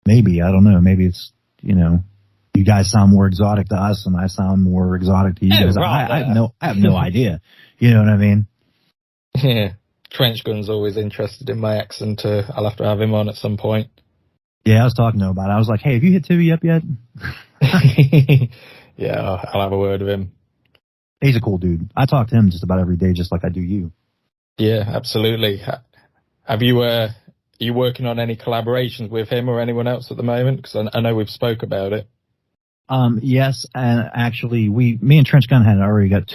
Maybe, I don't know. Maybe it's, you know, you guys sound more exotic to us and I sound more exotic to you guys. I have no idea. You know what I mean? Yeah. Trench Gun's always interested in my accent. I'll have to have him on at some point. Yeah, I was talking to him about it. I was like, hey, have you hit Tibby up yet? Yeah, I'll have a word with him. He's a cool dude. I talk to him just about every day, just like I do you. Yeah, absolutely. Have you, are you working on any collaborations with him or anyone else at the moment? Because I know we've spoke about it. Yes, and actually, me and Trench Gun had already got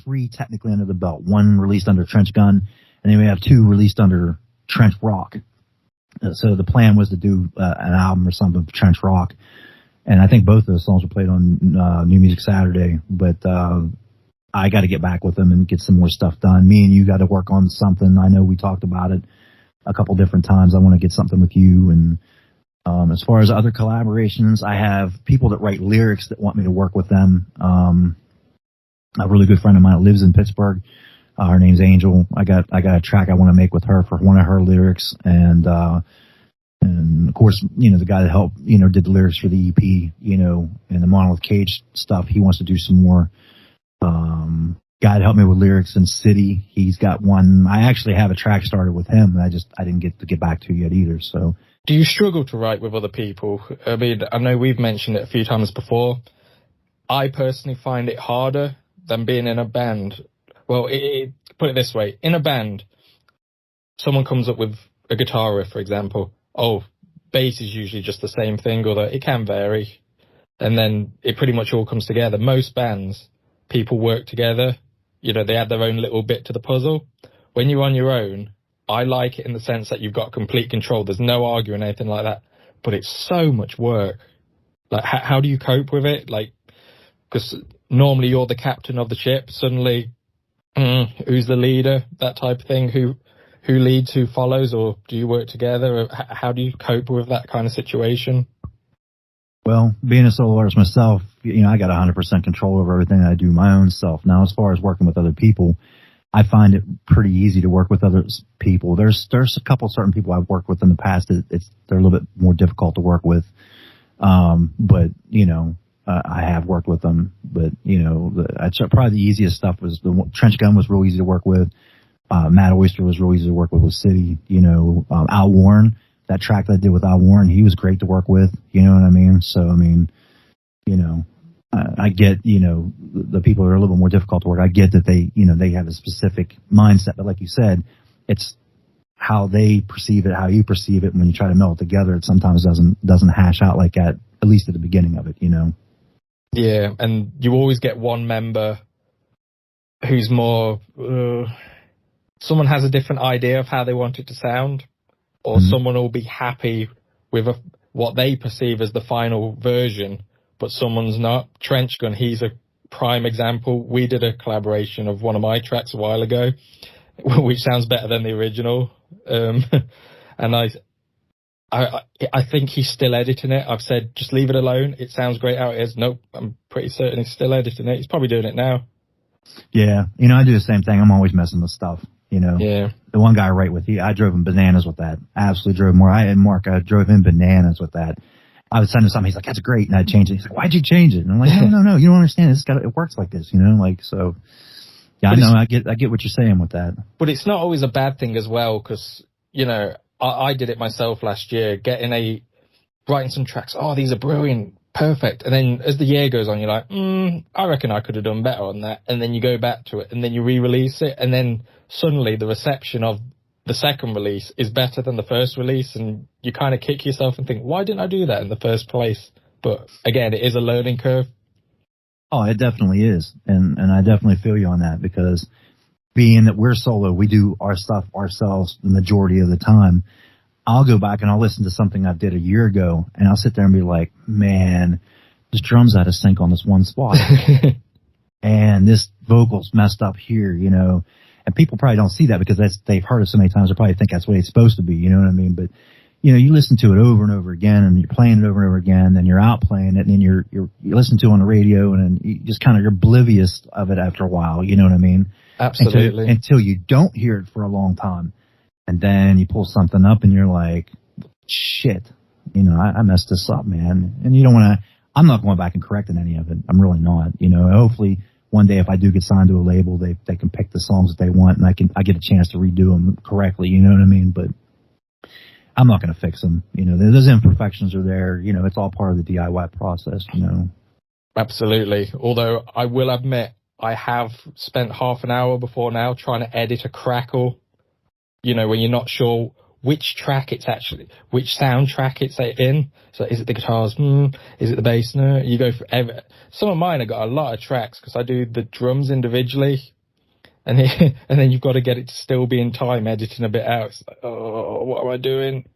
three technically under the belt. One released under Trench Gun, and then we have two released under Trench Rock. So the plan was to do an album or something for Trench Rock, and I think both of those songs were played on New Music Saturday. But I got to get back with them and get some more stuff done. Me and you got to work on something. I know we talked about it a couple different times. I want to get something with you. And as far as other collaborations, I have people that write lyrics that want me to work with them. A really good friend of mine that lives in Pittsburgh. Her name's Angel. I got a track I want to make with her for one of her lyrics, and of course, you know, the guy that helped, you know, did the lyrics for the EP, you know, and the Monolith Cage stuff. He wants to do some more. Guy that helped me with lyrics in City. He's got one. I actually have a track started with him, and I didn't get to get back to yet either. So, do you struggle to write with other people? I mean, I know we've mentioned it a few times before. I personally find it harder than being in a band. Well, put it this way. In a band, someone comes up with a guitar riff, for example. Oh, bass is usually just the same thing, although it can vary. And then it pretty much all comes together. Most bands, people work together. You know, they add their own little bit to the puzzle. When you're on your own, I like it in the sense that you've got complete control. There's no arguing, anything like that. But it's so much work. Like, how do you cope with it? Like, because normally you're the captain of the ship. Suddenly, who's the leader? That type of thing. Who leads, who follows, or do you work together? How do you cope with that kind of situation? Well, being a solo artist myself, you know, I got 100% control over everything I do my own self. Now, as far as working with other people, I find it pretty easy to work with other people. There's a couple certain people I've worked with in the past that they're a little bit more difficult to work with. But you know, I have worked with them. But you know, probably the easiest stuff was Trench Gun was real easy to work with. Matt Oyster was real easy to work with City. You know, Al Warren, that track that I did with Al Warren, he was great to work with. You know what I mean? So I mean, you know. I get, you know, the people that are a little bit more difficult to work. I get that they have a specific mindset, but like you said, it's how they perceive it, how you perceive it. And when you try to meld it together, it sometimes doesn't hash out like that, at least at the beginning of it, you know? Yeah. And you always get one member who's more, someone has a different idea of how they want it to sound, or someone will be happy with what they perceive as the final version, but someone's not. Trench Gun, he's a prime example. We did a collaboration of one of my tracks a while ago, which sounds better than the original. And I think he's still editing it. I've said, just leave it alone. It sounds great how it is. Nope, I'm pretty certain he's still editing it. He's probably doing it now. Yeah, you know, I do the same thing. I'm always messing with stuff, you know. Yeah. The one guy I write with, I drove him bananas with that. Absolutely drove him. I drove him bananas with that. I would send him something. He's like, "That's great," and I'd change it. He's like, "Why'd you change it?" And I'm like, "No, you don't understand. It works like this, you know." Like, so, yeah, I know. I get what you're saying with that. But it's not always a bad thing as well, because you know, I did it myself last year, writing some tracks. Oh, these are brilliant, perfect. And then as the year goes on, you're like, I reckon I could have done better on that. And then you go back to it, and then you re-release it, and then suddenly the reception of the second release is better than the first release, and you kind of kick yourself and think, why didn't I do that in the first place? But again, it is a learning curve. Oh, it definitely is. And I definitely feel you on that, because being that we're solo, we do our stuff ourselves the majority of the time. I'll go back and I'll listen to something I did a year ago, and I'll sit there and be like, man, this drum's out of sync on this one spot. and this vocal's messed up here, you know. And people probably don't see that because they've heard it so many times. They probably think that's the way it's supposed to be. You know what I mean? But you know, you listen to it over and over again, and you're playing it over and over again, then you're out playing it, and then you listen to it on the radio, and then you just kind of, you're oblivious of it after a while. You know what I mean? Absolutely. Until you don't hear it for a long time, and then you pull something up, and you're like, shit, you know, I messed this up, man. And you don't want to. I'm not going back and correcting any of it. I'm really not. You know, hopefully one day if I do get signed to a label, they can pick the songs that they want, and I get a chance to redo them correctly. You know what I mean? But I'm not going to fix them. You know, those imperfections are there. You know, it's all part of the DIY process, you know. Absolutely. Although I will admit, I have spent half an hour before now trying to edit a crackle, you know, when you're not sure which track it's actually, which soundtrack it's in. So is it the guitars? Is it the bass? No. You go for some of mine have got a lot of tracks because I do the drums individually. And then you've got to get it to still be in time, editing a bit out. It's like, oh, what am I doing?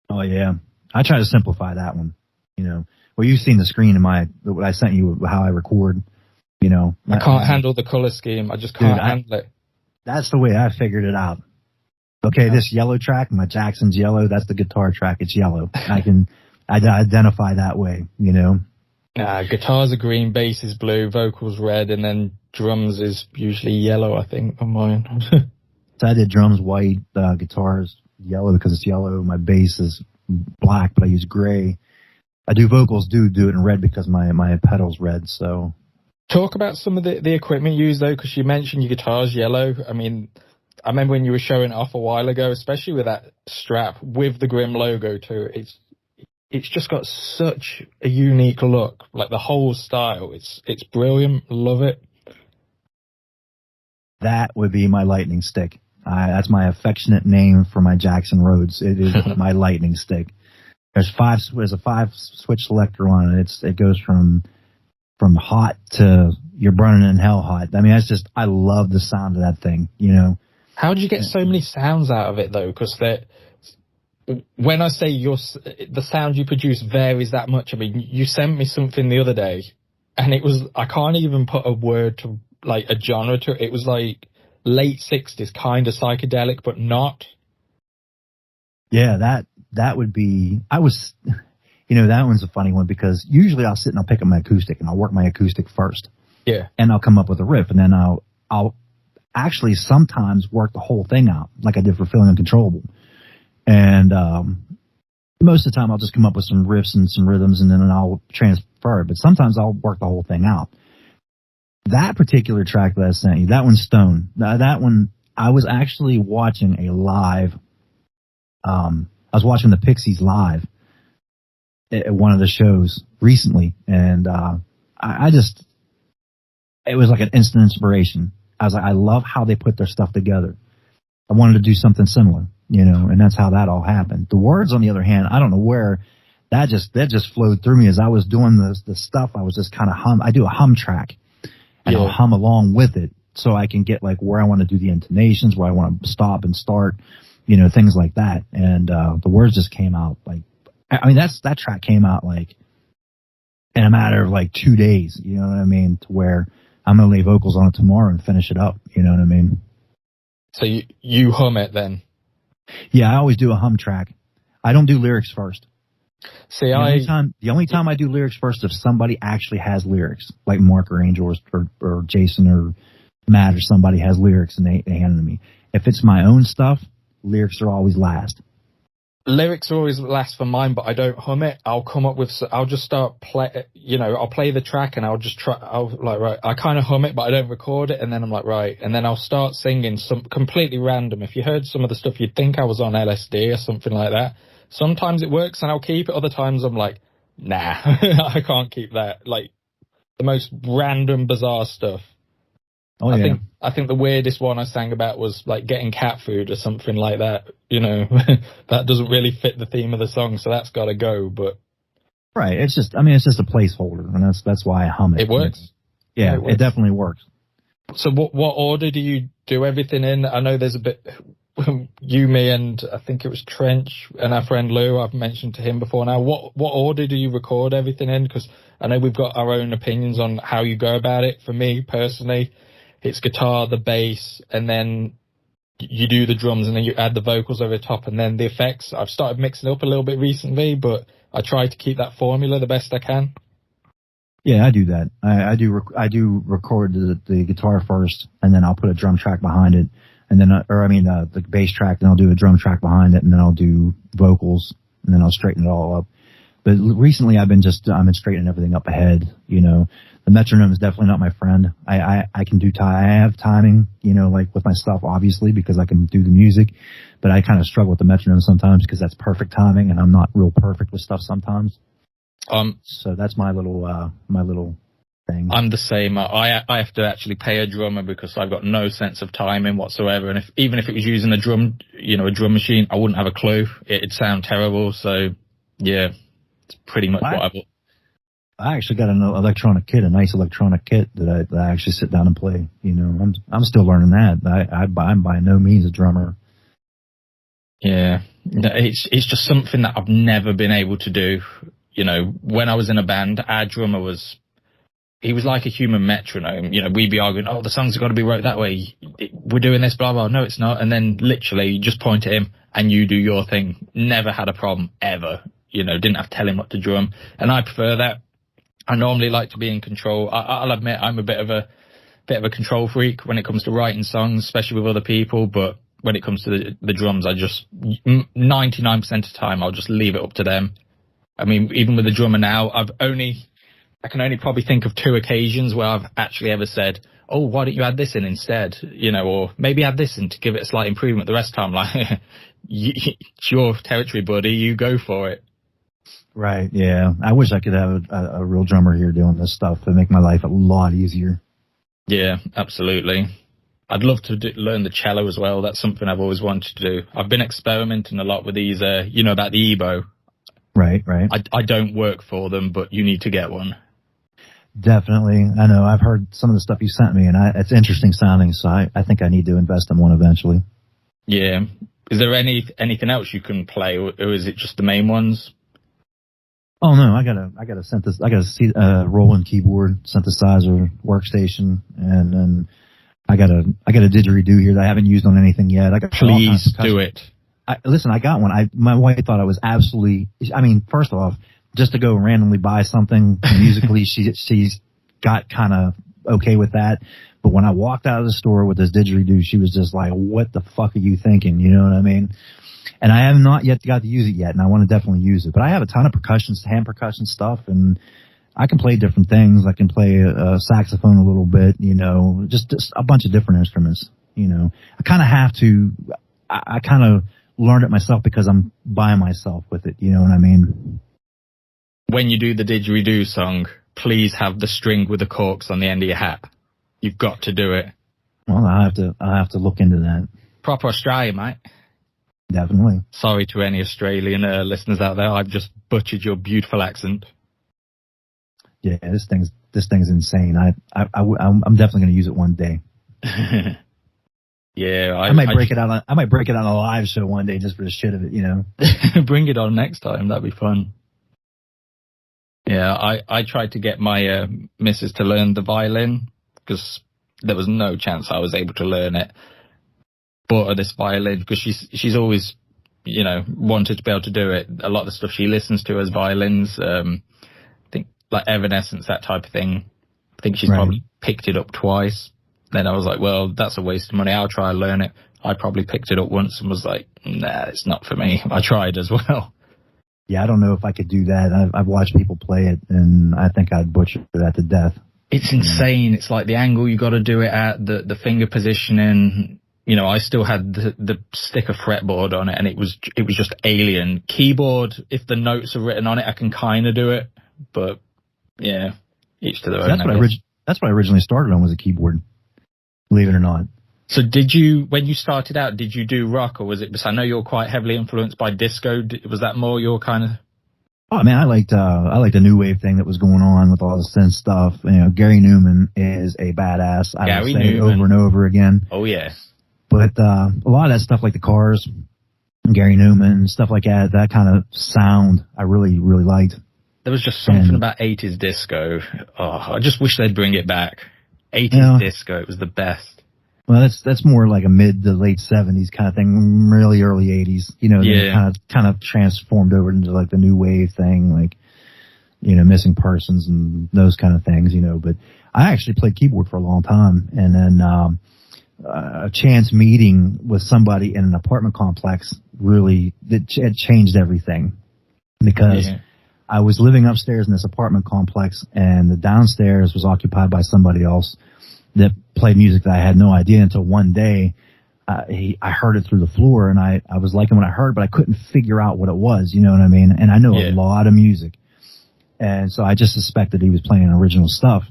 Oh, yeah. I try to simplify that one, you know. Well, you've seen the screen in what I sent you, how I record, you know. I can't handle the color scheme. I just can't handle it. That's the way I figured it out. Okay, this yellow track, my Jackson's yellow, that's the guitar track, it's yellow. I identify that way, you know. Guitars are green, bass is blue, vocals red, and then drums is usually yellow, I think, on mine. So I did drums white, guitars yellow because it's yellow. My bass is black, but I use gray. I do vocals, do it in red because my pedal's red, so. Talk about some of the equipment you use, though, because you mentioned your guitar's yellow. I mean, I remember when you were showing it off a while ago, especially with that strap with the Grim logo, too. It's just got such a unique look, like the whole style. It's brilliant. Love it. That would be my lightning stick. That's my affectionate name for my Jackson Rhodes. It is my lightning stick. There's a 5 switch selector on it. It goes from hot to you're burning in hell hot. I mean, I love the sound of that thing, you know. How did you get so many sounds out of it, though? Because when I say the sound you produce varies that much, I mean, you sent me something the other day, and I can't even put a word to, like, a genre to it. It was like late 60s, kind of psychedelic, but not. Yeah, that would be, you know, that one's a funny one because usually I'll sit and I'll pick up my acoustic and I'll work my acoustic first. Yeah. And I'll come up with a riff, and then I'll actually sometimes work the whole thing out like I did for Feeling Uncontrollable. And most of the time I'll just come up with some riffs and some rhythms, and then I'll transfer it. But sometimes I'll work the whole thing out. That particular track that I sent you, that one's Stone. That one, I was actually watching a live. I was watching the Pixies live at one of the shows recently, and it was like an instant inspiration. I was like, I love how they put their stuff together. I wanted to do something similar, you know, and that's how that all happened. The words, on the other hand, I don't know where that just flowed through me as I was doing the stuff. I was just kind of I do a hum track, and I'll hum along with it so I can get like where I want to do the intonations, where I want to stop and start, you know, things like that. And the words just came out like, I mean, that track came out like in a matter of like 2 days, you know what I mean, to where I'm going to lay vocals on it tomorrow and finish it up, you know what I mean? So you hum it then? Yeah, I always do a hum track. I don't do lyrics first. See, the only time I do lyrics first if somebody actually has lyrics, like Mark or Angel or Jason or Matt or somebody has lyrics and they hand them to me. If it's my own stuff, lyrics are always last. Lyrics are always last for mine, but I don't hum it. I'll come up with, I'll just start I'll play the track and I'll just right, I kind of hum it, but I don't record it. And then I'm like, right. And then I'll start singing some completely random. If you heard some of the stuff, you'd think I was on LSD or something like that. Sometimes it works and I'll keep it. Other times I'm like, nah, I can't keep that. Like the most random, bizarre stuff. Oh, I think the weirdest one I sang about was like getting cat food or something like that. You know, that doesn't really fit the theme of the song, so that's got to go. But right, it's just a placeholder, and that's why I hum it. It works. Yeah, it definitely works. So what order do you do everything in? I know there's a bit. You, me, and I think it was Trench and our friend Lou. I've mentioned to him before now. What order do you record everything in? Because I know we've got our own opinions on how you go about it. For me personally, it's guitar, the bass, and then you do the drums, and then you add the vocals over the top, and then the effects. I've started mixing up a little bit recently, but I try to keep that formula the best I can. Yeah, I do that. I do record the guitar first, and then I'll put a drum track behind it, and then the bass track, then I'll do a drum track behind it, and then I'll do vocals, and then I'll straighten it all up. But recently, I've been straightening everything up ahead. You know, the metronome is definitely not my friend. I can do I have timing, you know, like with my stuff, obviously, because I can do the music, but I kind of struggle with the metronome sometimes because that's perfect timing, and I'm not real perfect with stuff sometimes. So that's my little thing. I'm the same. I have to actually pay a drummer because I've got no sense of timing whatsoever. And even if it was using a drum machine, I wouldn't have a clue. It'd sound terrible. So yeah, it's pretty much what I bought. I actually got an electronic kit, a nice electronic kit that I actually sit down and play. You know, I'm still learning that. I'm by no means a drummer. Yeah, it's just something that I've never been able to do. You know, when I was in a band, our drummer he was like a human metronome. You know, we'd be arguing, oh, the songs have got to be wrote that way. We're doing this, blah, blah. No, it's not. And then literally you just point at him and you do your thing. Never had a problem ever. You know, didn't have to tell him what to drum. And I prefer that. I normally like to be in control. I'll admit I'm a bit of a control freak when it comes to writing songs, especially with other people. But when it comes to the drums, 99% of the time, I'll just leave it up to them. I mean, even with the drummer now, I can only probably think of 2 occasions where I've actually ever said, oh, why don't you add this in instead? You know, or maybe add this in to give it a slight improvement. The rest of the time, like, it's your territory, buddy. You go for it. Right, yeah. I wish I could have a real drummer here doing this stuff to make my life a lot easier. Yeah, absolutely. I'd love to learn the cello as well. That's something I've always wanted to do. I've been experimenting a lot with these, about the EBO. Right. I don't work for them, but you need to get one. Definitely. I know. I've heard some of the stuff you sent me, and it's interesting sounding, so I think I need to invest in one eventually. Yeah. Is there anything else you can play, or is it just the main ones? Oh no, I got a Roland keyboard synthesizer workstation, and I got a didgeridoo here that I haven't used on anything yet. Please do it. Listen, I got one. My wife thought I was absolutely. I mean, first off, just to go randomly buy something musically, she's got kind of okay with that. But when I walked out of the store with this didgeridoo, she was just like, "What the fuck are you thinking?" You know what I mean? And I have not yet got to use it yet, and I want to definitely use it. But I have a ton of hand percussion stuff, and I can play different things. I can play a saxophone a little bit, you know, just a bunch of different instruments. You know, I kind of have to. I kind of learned it myself because I'm by myself with it. You know what I mean? When you do the didgeridoo song, please have the string with the corks on the end of your hat. You've got to do it. Well, I have to look into that. Proper Australian, mate. Definitely. Sorry to any Australian listeners out there. I've just butchered your beautiful accent. Yeah, this thing's insane. I'm definitely going to use it one day. Yeah, I might break it out. I might break it on a live show one day just for the shit of it, you know. Bring it on next time. That'd be fun. Yeah, I tried to get my missus to learn the violin because there was no chance I was able to learn it. Bought her this violin because she's always, you know, wanted to be able to do it. A lot of the stuff she listens to as violins, I think like Evanescence, that type of thing. I think she's probably picked it up twice. Then I was like, well, that's a waste of money. I'll try and learn it. I probably picked it up once and was like, nah, it's not for me. I tried as well. Yeah, I don't know if I could do that. I've watched people play it, and I think I'd butcher that to death. It's insane. It's like the angle you got to do it at, the finger positioning. You know, I still had the sticker fretboard on it, and it was just alien. Keyboard, if the notes are written on it, I can kind of do it, but yeah, each to their own. That's what I originally started on, was a keyboard. Believe it or not. So when you started out, did you do rock, or was it, because I know you're quite heavily influenced by disco, was that more your kind of? Oh man, I liked the new wave thing that was going on with all the synth stuff. You know, Gary Newman is a badass. I would say it over and over again. Oh yeah. But a lot of that stuff, like the Cars, Gary Newman, stuff like that kind of sound, I really, really liked. There was just something about 80s disco. Oh, I just wish they'd bring it back. 80s disco, it was the best. Well, that's more like a mid to late 70s kind of thing, really early 80s. You know, they kind of transformed over into like the new wave thing, like, you know, Missing Persons and those kind of things, you know. But I actually played keyboard for a long time, and then a chance meeting with somebody in an apartment complex it changed everything, because I was living upstairs in this apartment complex, and the downstairs was occupied by somebody else that played music that I had no idea until one day I heard it through the floor, and I was liking what I heard, but I couldn't figure out what it was, you know what I mean? And I know a lot of music. And so I just suspected he was playing original stuff.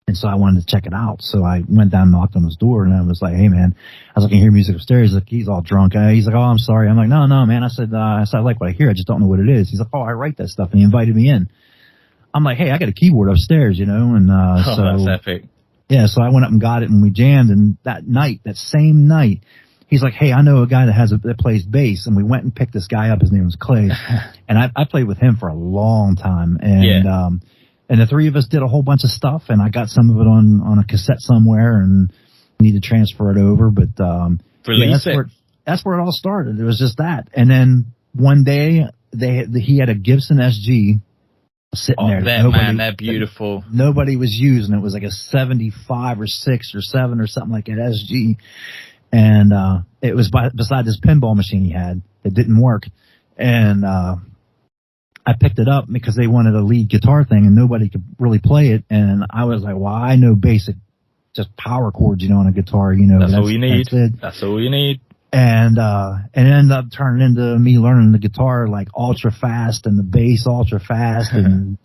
And so I wanted to check it out. So I went down and knocked on his door, and I was like, hey, man, I was like, I hear music upstairs. He's like, he's all drunk. He's like, oh, I'm sorry. I'm like, no, man. I said, I like what I hear. I just don't know what it is. He's like, oh, I write that stuff. And he invited me in. I'm like, hey, I got a keyboard upstairs, you know? And so that's epic. Yeah, so I went up and got it, and we jammed. And that same night, he's like, hey, I know a guy that plays bass. And we went and picked this guy up. His name was Clay. And I played with him for a long time. And, and the three of us did a whole bunch of stuff, and I got some of it on a cassette somewhere, and need to transfer it over. But, that's where it all started. It was just that. And then one day he had a Gibson SG sitting there. They're beautiful. Nobody was using. It was like a 75 or 6 or 7 or something like an SG. And it was beside this pinball machine he had that didn't work. And I picked it up because they wanted a lead guitar thing, and nobody could really play it. And I was like, well, I know basic, just power chords, you know, on a guitar, you know. That's all you need. That's all you need. And it ended up turning into me learning the guitar like ultra fast, and the bass ultra fast, and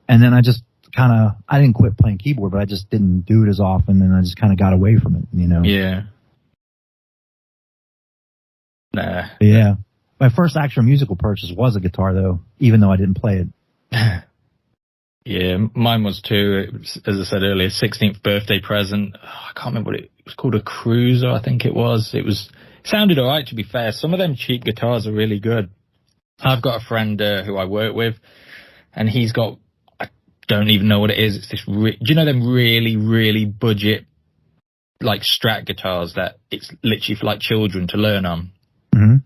then I just I didn't quit playing keyboard, but I just didn't do it as often, and I just kind of got away from it, you know. Yeah. Nah. Yeah. My first actual musical purchase was a guitar, though, even though I didn't play it. Yeah, mine was too. It was, as I said earlier, 16th birthday present. I can't remember what it was called, a Cruiser, I think it was. It sounded all right, to be fair. Some of them cheap guitars are really good. I've got a friend who I work with, and he's got, I don't even know what it is. It's this, do you know them really, really budget, like Strat guitars that it's literally for like children to learn on? Mm-hmm.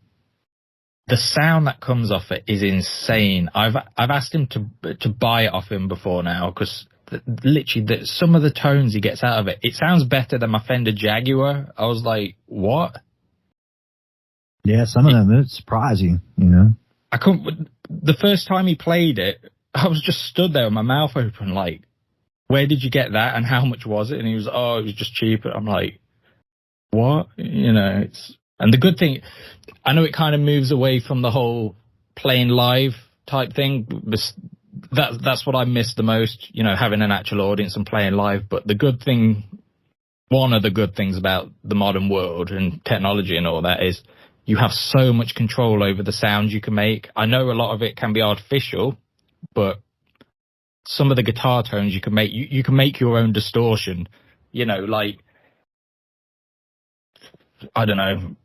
The sound that comes off it is insane. I've asked him to buy it off him before now, because literally some of the tones he gets out of it, it sounds better than my Fender Jaguar. I was like, what? Yeah, some of them, it surprised you, you know. I couldn't. The first time he played it, I was just stood there with my mouth open, like, where did you get that, and how much was it? And he was, oh, it was just cheap. I'm like, what? You know, and the good thing, I know it kind of moves away from the whole playing live type thing. That's what I miss the most, you know, having an actual audience and playing live. But the good thing, one of the good things about the modern world and technology and all that is you have so much control over the sounds you can make. I know a lot of it can be artificial, but some of the guitar tones you can make, you can make your own distortion, you know, like, I don't know,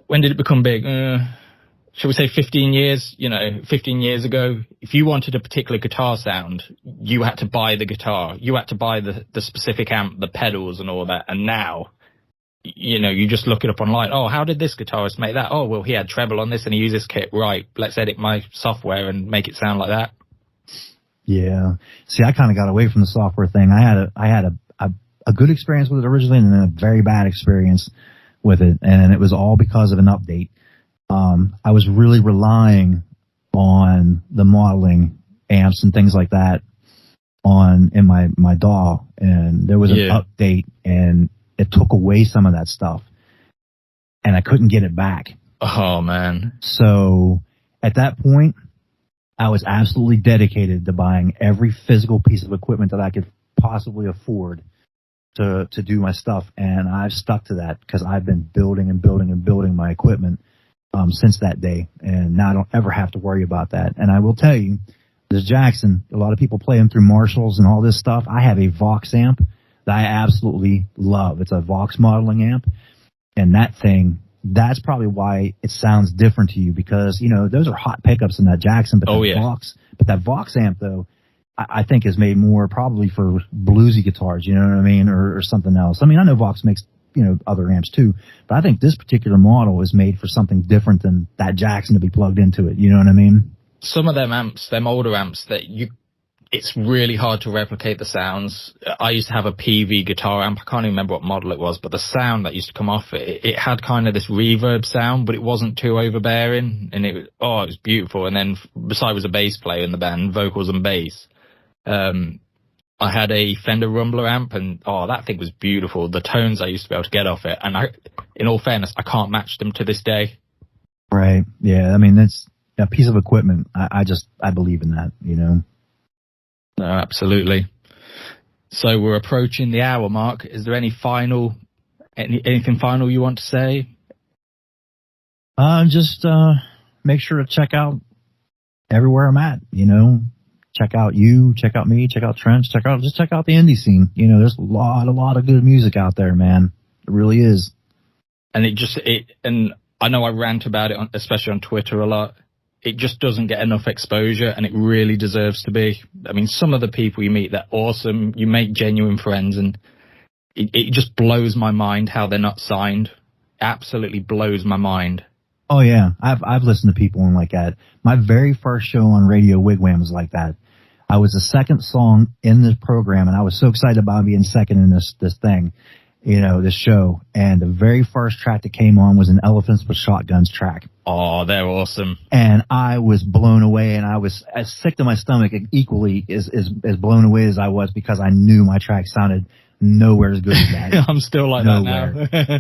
when did it become big? Shall we say 15 years? You know, 15 years ago, if you wanted a particular guitar sound, you had to buy the guitar. You had to buy the specific amp, the pedals and all that. And now, you know, you just look it up online. Oh, how did this guitarist make that? Oh, well, he had treble on this and he used this kit. Right, let's edit my software and make it sound like that. Yeah. See, I kind of got away from the software thing. I had a good experience with it originally, and then a very bad experience with it, and it was all because of an update. I was really relying on the modeling amps and things like that in my DAW, and there was an update, and it took away some of that stuff, and I couldn't get it back. Oh, man. So at that point, I was absolutely dedicated to buying every physical piece of equipment that I could possibly afford to do my stuff, and I've stuck to that because I've been building and building and building my equipment since that day, and now I don't ever have to worry about that. And I will tell you, this Jackson, a lot of people play them through Marshalls and all this stuff. I have a Vox amp that I absolutely love. It's a Vox modeling amp, and that thing that's probably why it sounds different to you, because, you know, those are hot pickups in that Jackson, but that Vox amp though, I think is made more probably for bluesy guitars, you know what I mean, or something else. I mean, I know Vox makes, you know, other amps too, but I think this particular model is made for something different than that Jackson to be plugged into it. You know what I mean? Some of them amps, them older amps, it's really hard to replicate the sounds. I used to have a PV guitar amp. I can't even remember what model it was, but the sound that used to come off it had kind of this reverb sound, but it wasn't too overbearing, and it was beautiful. And then besides, I was a bass player in the band, vocals and bass. I had a Fender Rumbler amp, and that thing was beautiful. The tones I used to be able to get off it, and in all fairness, I can't match them to this day. Right. Yeah. I mean, that's a piece of equipment. I believe in that, you know. No, absolutely. So we're approaching the hour mark. Is there anything final you want to say? Just make sure to check out everywhere I'm at, you know. Check out you, check out me, check out Trench, check out the indie scene. You know, there's a lot of good music out there, man. It really is. And and I know I rant about it, especially on Twitter a lot. It just doesn't get enough exposure, and it really deserves to be. I mean, some of the people you meet, they're awesome. You make genuine friends, and it just blows my mind how they're not signed. Absolutely blows my mind. Oh yeah, I've listened to people and like that. My very first show on Radio Wigwam was like that. I was the second song in this program, and I was so excited about being second in this thing, you know, this show. And the very first track that came on was an Elephants with Shotguns track. Oh, they're awesome. And I was blown away, and I was as sick to my stomach equally as blown away as I was, because I knew my track sounded nowhere as good as that. I'm still like nowhere. That now.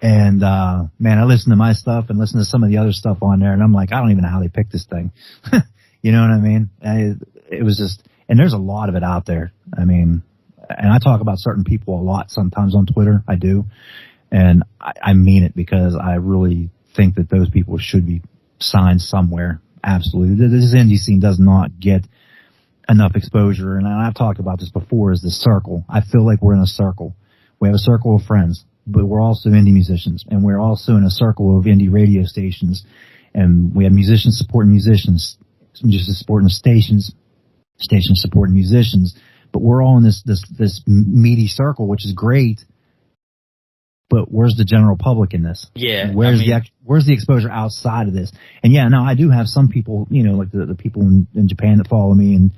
And, man, I listened to my stuff and listened to some of the other stuff on there, and I'm like, I don't even know how they picked this thing. You know what I mean? It was just, and there's a lot of it out there. I mean, and I talk about certain people a lot sometimes on Twitter. I do. And I mean it, because I really think that those people should be signed somewhere. Absolutely. This indie scene does not get enough exposure. And I've talked about this before, is the circle. I feel like we're in a circle. We have a circle of friends, but we're also indie musicians, and we're also in a circle of indie radio stations. And we have musicians supporting musicians, musicians supporting stations supporting musicians. But we're all in this meaty circle, which is great. But where's the general public in this? Yeah. Where's the exposure outside of this? And yeah, no, I do have some people, you know, like the people in Japan that follow me and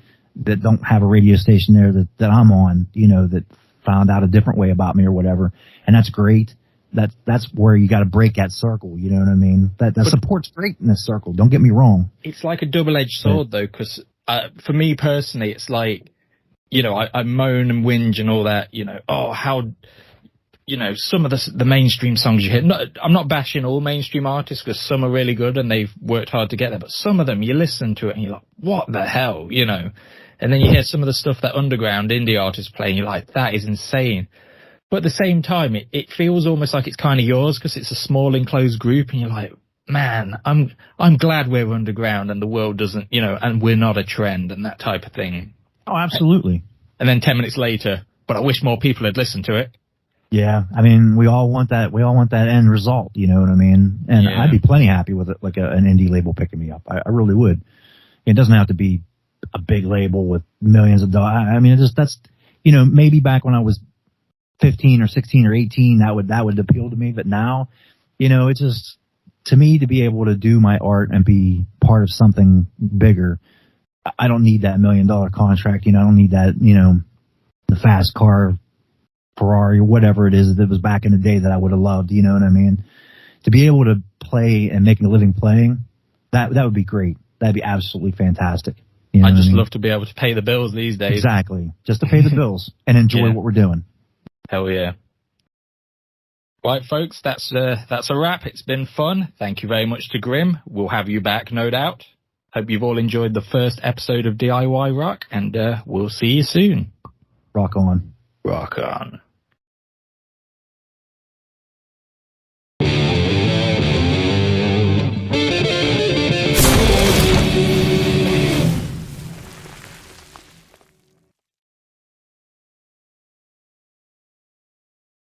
that don't have a radio station there that I'm on, you know, that found out a different way about me or whatever. And that's great. That's where you got to break that circle. You know what I mean? That support's great in this circle. Don't get me wrong. It's like a double-edged sword, though, because for me personally, it's like, you know, I moan and whinge and all that, you know, how, you know, some of the mainstream songs you hear. I'm not bashing all mainstream artists, because some are really good and they've worked hard to get there, but some of them, you listen to it and you're like, what the hell, you know? And then you hear some of the stuff that underground indie artists play, and you're like, that is insane. But at the same time, it feels almost like it's kind of yours, because it's a small enclosed group, and you're like, man, I'm glad we're underground and the world doesn't, you know, and we're not a trend and that type of thing. Oh, absolutely. And then 10 minutes later, but I wish more people had listened to it. Yeah, I mean, we all want that end result, you know what I mean? And yeah. I'd be plenty happy with it, like an indie label picking me up. I really would. It doesn't have to be a big label with millions of dollars. I mean, that's, you know, maybe back when I was 15 or 16 or 18, that would appeal to me. But now, you know, it's just, to me, to be able to do my art and be part of something bigger, I don't need that $1 million contract. You know, I don't need that, you know, the fast car, Ferrari, or whatever it is that was back in the day that I would have loved. You know what I mean? To be able to play and make a living playing, that would be great. That'd be absolutely fantastic. You know I just love to be able to pay the bills these days. Exactly. Just to pay the bills and enjoy what we're doing. Hell yeah. Right, folks, that's a wrap. It's been fun. Thank you very much to Grim. We'll have you back, no doubt. Hope you've all enjoyed the first episode of DIY Rock, and we'll see you soon. Rock on. Rock on.